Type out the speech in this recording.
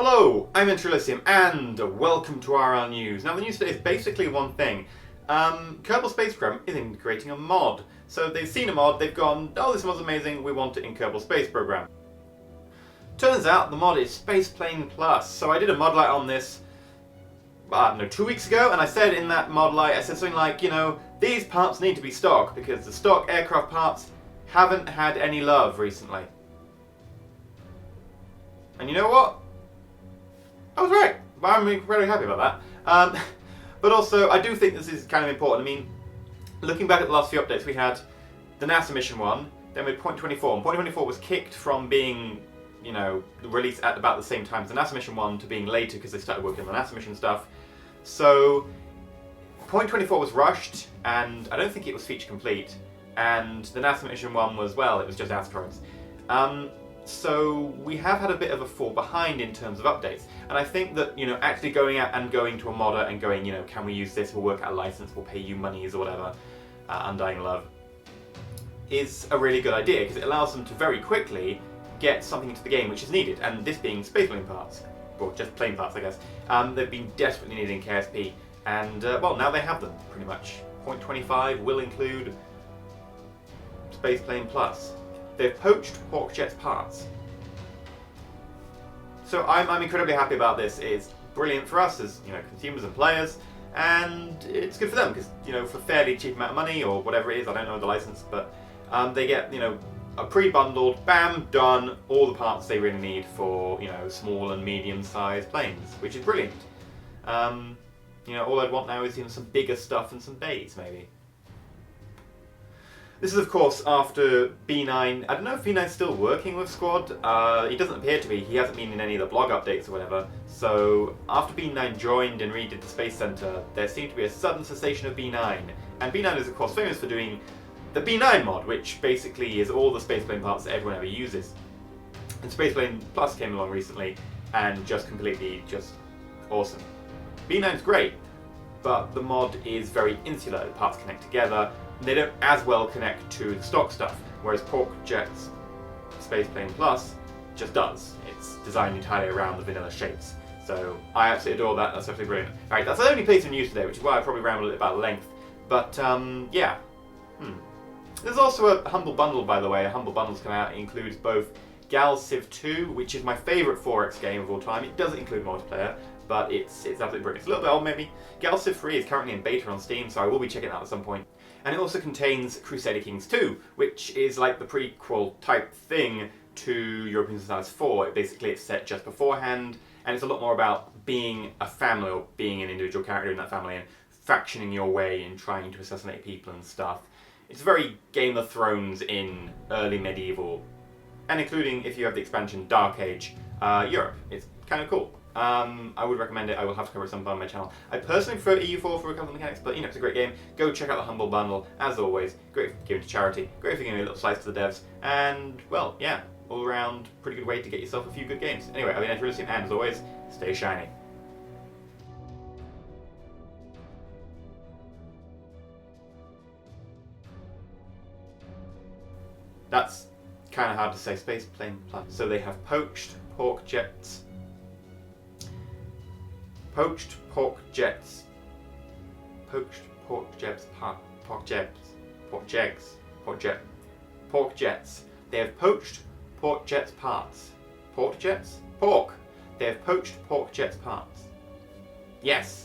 Hello, I'm EnterElysium and welcome to IRL News. Now the news today is basically one thing. Kerbal Space Program is integrating a mod. So they've seen a mod, they've gone, oh this mod's amazing, we want it in Kerbal Space Program. Turns out the mod is Spaceplane Plus. So I did a mod light on this, I don't know, 2 weeks ago, and I said in that mod light, I said something like, these parts need to be stock because the stock aircraft parts haven't had any love recently. And you know what? I was right. I'm incredibly happy about that. But also, I do think this is kind of important. I mean, looking back at the last few updates, we had the NASA mission 1, then we had Point 24. And Point 24 was kicked from being, released at about the same time as the NASA mission 1 to being later because they started working on the NASA mission stuff. So, Point 24 was rushed, and I don't think it was feature complete. And the NASA mission 1 was, well, it was just asteroids. So we have had a bit of a fall behind in terms of updates, and I think that actually going out and going to a modder and going can we use this, we'll work out a license, we'll pay you monies or whatever, undying love, is a really good idea because it allows them to very quickly get something into the game which is needed, and this being spaceplane parts, or just plane parts I guess. They've been desperately needed in KSP, and well now they have them pretty much. Point 25 will include Spaceplane Plus. They've poached Hawkjet's parts. So I'm incredibly happy about this. It's brilliant for us as consumers and players, and it's good for them because for a fairly cheap amount of money or whatever it is, I don't know the license, but they get a pre-bundled, bam, done, all the parts they really need for small and medium-sized planes, which is brilliant. All I'd want now is some bigger stuff and some bays maybe. This is, of course, after B9. I don't know if B9's still working with Squad. He doesn't appear to be. He hasn't been in any of the blog updates or whatever. So, after B9 joined and redid the Space Center, there seemed to be a sudden cessation of B9. And B9 is, of course, famous for doing the B9 mod, which basically is all the spaceplane parts that everyone ever uses. And Spaceplane Plus came along recently, and just awesome. B9's great, but the mod is very insular. The parts connect together. They don't as well connect to the stock stuff, whereas Hawkjet's Spaceplane Plus just does. It's designed entirely around the vanilla shapes. So I absolutely adore that. That's absolutely brilliant. Alright, that's the only piece of news today, which is why I probably rambled a bit about length. But yeah. There's also a Humble Bundle, by the way. A Humble Bundle's come out. It includes both Gal Civ 2, which is my favourite 4X game of all time. It doesn't include multiplayer, but it's absolutely brilliant. It's a little bit old maybe. Gal Civ 3 is currently in beta on Steam, so I will be checking it out at some point. And it also contains Crusader Kings 2, which is like the prequel type thing to European Society 4. It's set just beforehand, and it's a lot more about being a family, or being an individual character in that family, and factioning your way and trying to assassinate people and stuff. It's very Game of Thrones in early medieval, and including, if you have the expansion, Dark Age Europe. It's kind of cool. I would recommend it. I will have to cover it some point on my channel. I personally prefer EU4 for a couple of mechanics, but it's a great game. Go check out the Humble Bundle, as always. Great for giving to charity, great for giving a little slice to the devs, and, well, yeah, all around, pretty good way to get yourself a few good games. Anyway, I've been EnterElysium, and as always, stay shiny. That's kind of hard to say. Spaceplane Plus. So they have poached Hawkjet's They have poached Hawkjet's parts. Pork? They have poached Hawkjet's parts. Yes.